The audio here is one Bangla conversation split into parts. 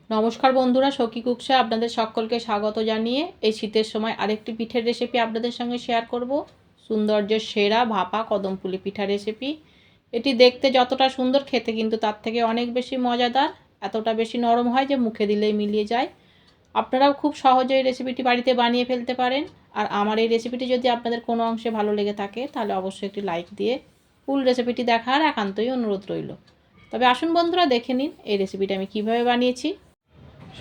নমস্কার বন্ধুরা, সখী কুকসে আপনাদের সকলকে স্বাগত জানিয়ে এই শীতের সময় আরেকটি পিঠের রেসিপি আপনাদের সঙ্গে শেয়ার করব। সৌন্দর্যের সেরা ভাপা কদমপুলি পিঠা রেসিপি। এটি দেখতে যতটা সুন্দর, খেতে কিন্তু তার থেকে অনেক বেশি মজাদার। এতটা বেশি নরম হয় যে মুখে দিলেই মিলিয়ে যায়। আপনারাও খুব সহজেই রেসিপিটি বাড়িতে বানিয়ে ফেলতে পারেন। আর আমার এই রেসিপিটি যদি আপনাদের কোনো অংশে ভালো লেগে থাকে তাহলে অবশ্যই একটি লাইক দিয়ে ফুল রেসিপিটি দেখার একান্তই অনুরোধ রইল। তবে আসুন বন্ধুরা, দেখে নিন এই রেসিপিটা আমি কিভাবে বানিয়েছি।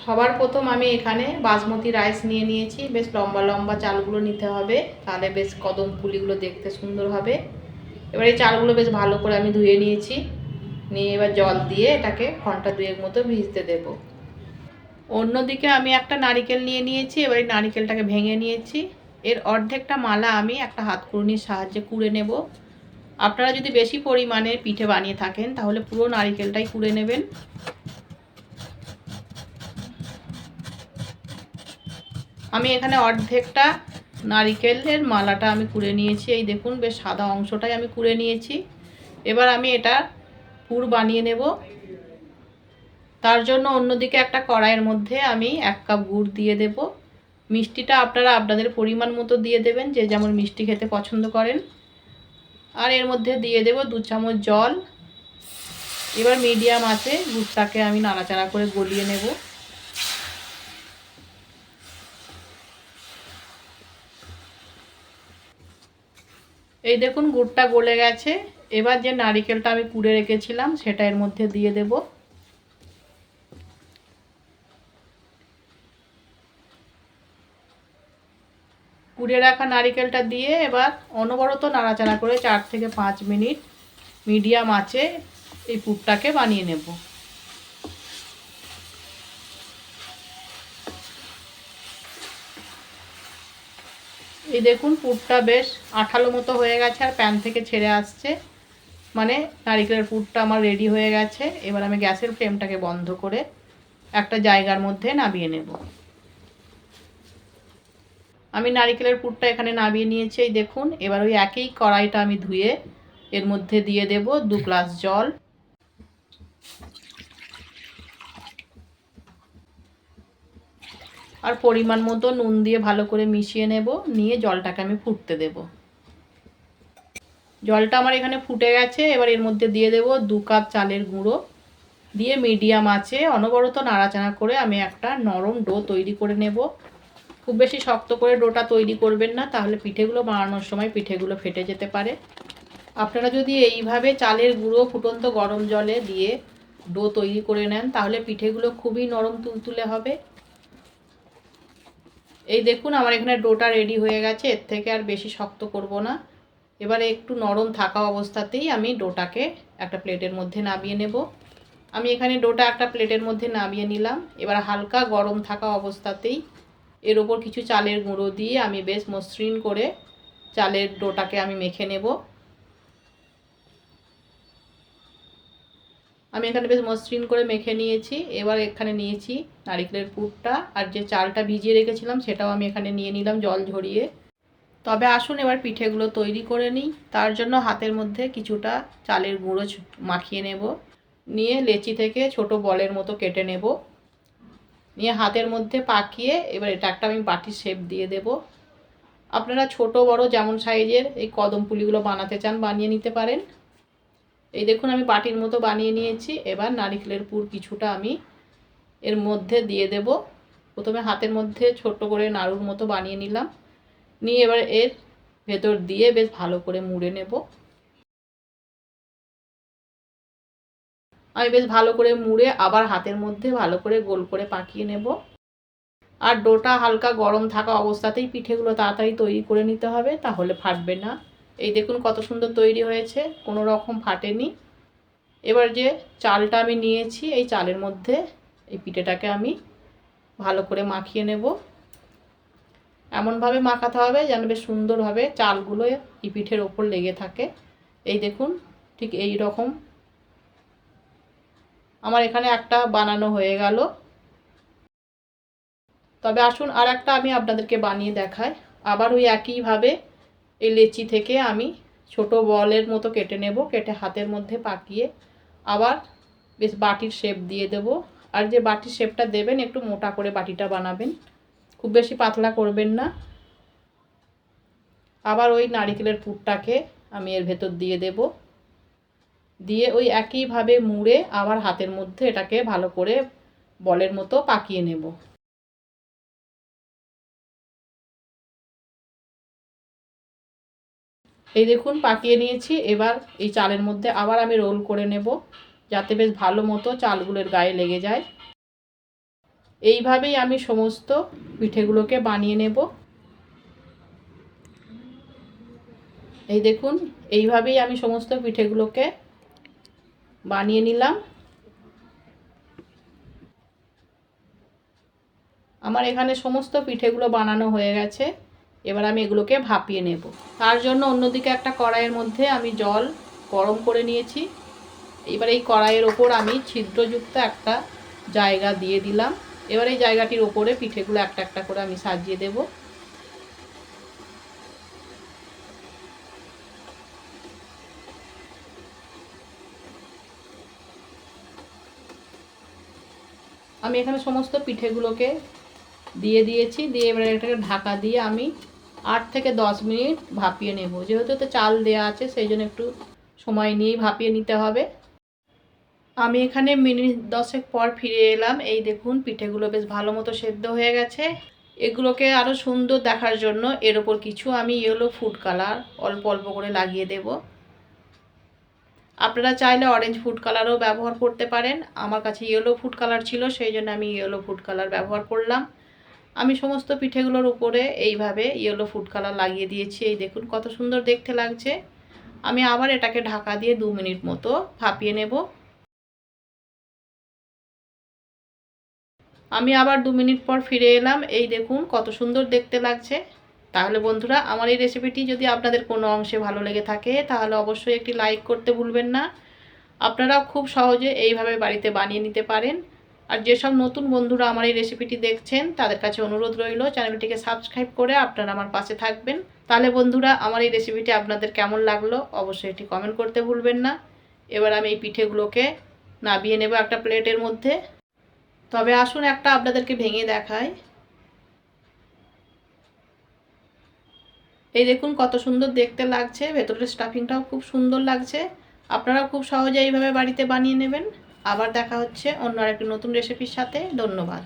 সবার প্রথম আমি এখানে বাসমতি রাইস নিয়ে নিয়েছি। বেশ লম্বা লম্বা চালগুলো নিতে হবে, তাহলে বেশ কদম পুলিগুলো দেখতে সুন্দর হবে। এবার এই চালগুলো বেশ ভালো করে আমি ধুয়ে নিয়েছি। নিয়ে এবার জল দিয়ে এটাকে ঘন্টা দুয়েক মতো ভিজতে দেব। অন্যদিকে আমি একটা নারিকেল নিয়ে নিয়েছি। এবার এই নারিকেলটাকে ভেঙে নিয়েছি। এর অর্ধেকটা মালা আমি একটা হাতকুড়নির সাহায্যে কুড়ে নেব। আপনারা যদি বেশি পরিমাণে পিঠে বানিয়ে থাকেন তাহলে পুরো নারিকেলটাই কুড়ে নেবেন। আমি এখানে অর্ধেকটা নারিকেলের মালাটা আমি কুড়ে নিয়েছি। এই দেখুন, বেশ সাদা অংশটাই আমি কুড়ে নিয়েছি। এবার আমি এটা পুর বানিয়ে নেব। তার জন্য অন্যদিকে একটা কড়াইয়ের মধ্যে আমি 1 কাপ গুড় দিয়ে দেব। মিষ্টিটা আপনারা আপনাদের পরিমাণ মতো দিয়ে দেবেন, যে যেমন মিষ্টি খেতে পছন্দ করেন। আর এর মধ্যে দিয়ে দেব 2 চামচ জল। এবার মিডিয়াম আঁচে গুড়টাকে আমি নাড়াচাড়া করে গলিয়ে নেব। এই দেখুন, গুড়টা গলে গেছে। এবার যে নারিকেলটা আমি কুড়ে রেখেছিলাম সেটা এর মধ্যে দিয়ে দেব। কুড়ে রাখা নারিকেলটা দিয়ে এবার অনবরত নাড়াচাড়া করে 4 থেকে 5 মিনিট মিডিয়াম আঁচে এই পুরটাকে বানিয়ে নেব। এই দেখুন, পুরটা বেশ আঠালো মতো হয়ে গেছে আর প্যান থেকে ছেড়ে আসছে, মানে নারিকেলের পুরটা আমার রেডি হয়ে গেছে। এবার আমি গ্যাসের ফ্লেমটাকে বন্ধ করে একটা জায়গার মধ্যে নামিয়ে নেব। আমি নারিকেলের পুরটা এখানে নামিয়ে নিয়েছি। এই দেখুন, এবার ওই একই কড়াইটা আমি ধুয়ে এর মধ্যে দিয়ে দেব 2 গ্লাস জল। আর পরিমাণ মতো নুন দিয়ে ভালো করে মিশিয়ে নেব। নিয়ে জলটাকে আমি ফুটতে দেব। জলটা আমার এখানে ফুটে গেছে। এবার এর মধ্যে দিয়ে দেব 2 কাপ চালের গুঁড়ো। দিয়ে মিডিয়াম আঁচে অনবরত নাড়াচাড়া করে আমি একটা নরম ডো তৈরি করে নেব। খুব বেশি শক্ত করে ডোটা তৈরি করবেন না, তাহলে পিঠেগুলো বানানোর সময় পিঠেগুলো ফেটে যেতে পারে। আপনারা যদি এইভাবে চালের গুঁড়ো ফুটন্ত গরম জলে দিয়ে ডো তৈরি করে নেন তাহলে পিঠেগুলো খুবই নরম তুলতুলে হবে। এই দেখুন, আমার এখানে ডোটা রেডি হয়ে গেছে। এর থেকে আর বেশি শক্ত করব না। এবারে একটু নরম থাকা অবস্থাতেই আমি ডোটাকে একটা প্লেটের মধ্যে নামিয়ে নেব। আমি এখানে ডোটা একটা প্লেটের মধ্যে নামিয়ে নিলাম। এবার হালকা গরম থাকা অবস্থাতেই এর ওপর কিছু চালের গুঁড়ো দিয়ে আমি বেশ মসৃণ করে চালের ডোটাকে আমি মেখে নেব। আমি এখানে বেশ মসৃণ করে মেখে নিয়েছি। এবার এখানে নিয়েছি নারিকেলের পুরটা, আর যে চালটা ভিজিয়ে রেখেছিলাম সেটাও আমি এখানে নিয়ে নিলাম জল ঝরিয়ে। তবে আসুন এবার পিঠেগুলো তৈরি করে নিই। তার জন্য হাতের মধ্যে কিছুটা চালের গুঁড়ো মাখিয়ে নেব। নিয়ে লেচি থেকে ছোট বলের মতো কেটে নেব। নিয়ে হাতের মধ্যে পাকিয়ে এবার এটা একটা আমি বাটির শেপ দিয়ে দেব। আপনারা ছোট বড় যেমন সাইজের এই কদম পুলিগুলো বানাতে চান বানিয়ে নিতে পারেন। এই দেখুন, আমি বাটির মতো বানিয়ে নিয়েছি। এবার নারিকেলের পুর কিছুটা আমি এর মধ্যে দিয়ে দেব। প্রথমে হাতের মধ্যে ছোট করে নাড়ুর মতো বানিয়ে নিলাম। নিয়ে এবার এর ভেতর দিয়ে বেশ ভালো করে মুড়ে নেব। আমি বেশ ভালো করে মুড়ে আবার হাতের মধ্যে ভালো করে গোল করে পাকিয়ে নেব। আর ডোটা হালকা গরম থাকা অবস্থাতেই পিঠেগুলো তাড়াতাড়ি তৈরি করে নিতে হবে, তাহলে ফাটবে না। এই দেখুন কত সুন্দর তৈরি হয়েছে, কোনো রকম ফাটেনি। এবার যে চালটা আমি নিয়েছি এই চালের মধ্যে এই পিঠেটাকে আমি ভালো করে মাখিয়ে নেব। এমনভাবে মাখাতে হবে যেন বেশ সুন্দরভাবে চালগুলো এই পিঠের ওপর লেগে থাকে। এই দেখুন, ঠিক এই রকম আমার এখানে একটা বানানো হয়ে গেল। তবে আসুন আর একটা আমি আপনাদেরকে বানিয়ে দেখাই। আবার ওই একইভাবে এই লেচি থেকে আমি ছোট বলের মতো কেটে নেব। কেটে হাতের মধ্যে পাকিয়ে আবার বেশ বাটির শেপ দিয়ে দেব। আর যে বাটির শেপটা দেবেন একটু মোটা করে বাটিটা বানাবেন, খুব বেশি পাতলা করবেন না। আবার ওই নারকেলের পুরটাকে আমি এর ভেতর দিয়ে দেব, দিয়ে ওই একইভাবে মুড়ে আবার হাতের মধ্যে এটাকে ভালো করে বলের মতো পাকিয়ে নেব। এই দেখুন পাকিয়ে নিয়েছি। এবার এই চালের মধ্যে আবার আমি রোল করে নেব, যাতে বেশ ভালো মতো চালগুলোর গায়ে লেগে যায়। এইভাবেই আমি সমস্ত পিঠেগুলোকে বানিয়ে নেব। এই দেখুন এইভাবেই আমি সমস্ত পিঠেগুলোকে বানিয়ে নিলাম। আমার এখানে সমস্ত পিঠেগুলো বানানো হয়ে গেছে। এবার আমি এগুলোকে ভাপিয়ে নেব। তার জন্য অন্যদিকে একটা কড়াইয়ের মধ্যে আমি জল গরম করে নিয়েছি। এবার এই কড়াইয়ের ওপর আমি ছিদ্রযুক্ত একটা জায়গা দিয়ে দিলাম। এবার এই জায়গাটির ওপরে পিঠেগুলো একটা একটা করে আমি সাজিয়ে দেব। আমি এখানে সমস্ত পিঠেগুলোকে দিয়ে দিয়েছি, দিয়ে এবার এটাকে ঢাকা দিয়ে আমি 8 থেকে 10 মিনিট ভাপিয়ে নেব। যেহেতু তো চাল দেওয়া আছে সেই জন্য একটু সময় নিয়েই ভাপিয়ে নিতে হবে। আমি এখানে মিনিট 10 পর ফিরে এলাম। এই দেখুন পিঠেগুলো বেশ ভালো মতো সেদ্ধ হয়ে গেছে। এগুলোকে আরও সুন্দর দেখার জন্য এর ওপর কিছু আমি ইয়েলো ফুড কালার অল্প অল্প করে লাগিয়ে দেব। আপনারা চাইলে অরেঞ্জ ফুড কালারও ব্যবহার করতে পারেন। আমার কাছে ইয়েলো ফুড কালার ছিল, সেই জন্য আমি ইয়েলো ফুড কালার ব্যবহার করলাম। আমি সমস্ত পিঠেগুলোর উপরে এইভাবে ইয়েলো ফুড কালার লাগিয়ে দিয়েছি। এই দেখুন কত সুন্দর দেখতে লাগছে। আমি আবার এটাকে ঢাকা দিয়ে 2 মিনিট মতো ভাপিয়ে নেব। আমি আবার 2 মিনিট পর ফিরে এলাম। এই দেখুন কত সুন্দর দেখতে লাগছে। তাহলে বন্ধুরা আমার এই রেসিপিটি যদি আপনাদের কোনো অংশে ভালো লেগে থাকে তাহলে অবশ্যই একটি লাইক করতে ভুলবেন না। আপনারাও খুব সহজে এইভাবে বাড়িতে বানিয়ে নিতে পারেন। আর যেসব নতুন বন্ধুরা আমার এই রেসিপিটি দেখছেন তাদের কাছে অনুরোধ রইল চ্যানেলটিকে সাবস্ক্রাইব করে আপনারা আমার পাশে থাকবেন। তাহলে বন্ধুরা আমার এই রেসিপিটি আপনাদের কেমন লাগলো অবশ্যই এটি কমেন্ট করতে ভুলবেন না। এবার আমি এই পিঠেগুলোকে নামিয়ে নেব একটা প্লেটের মধ্যে। তবে আসুন একটা আপনাদেরকে ভেঙে দেখাই। এই দেখুন কত সুন্দর দেখতে লাগছে, ভেতরের স্টাফিংটাও খুব সুন্দর লাগছে। আপনারাও খুব সহজে এইভাবে বাড়িতে বানিয়ে নেবেন। আবার দেখা হচ্ছে অন্য আরেকটি নতুন রেসিপির সাথে। ধন্যবাদ।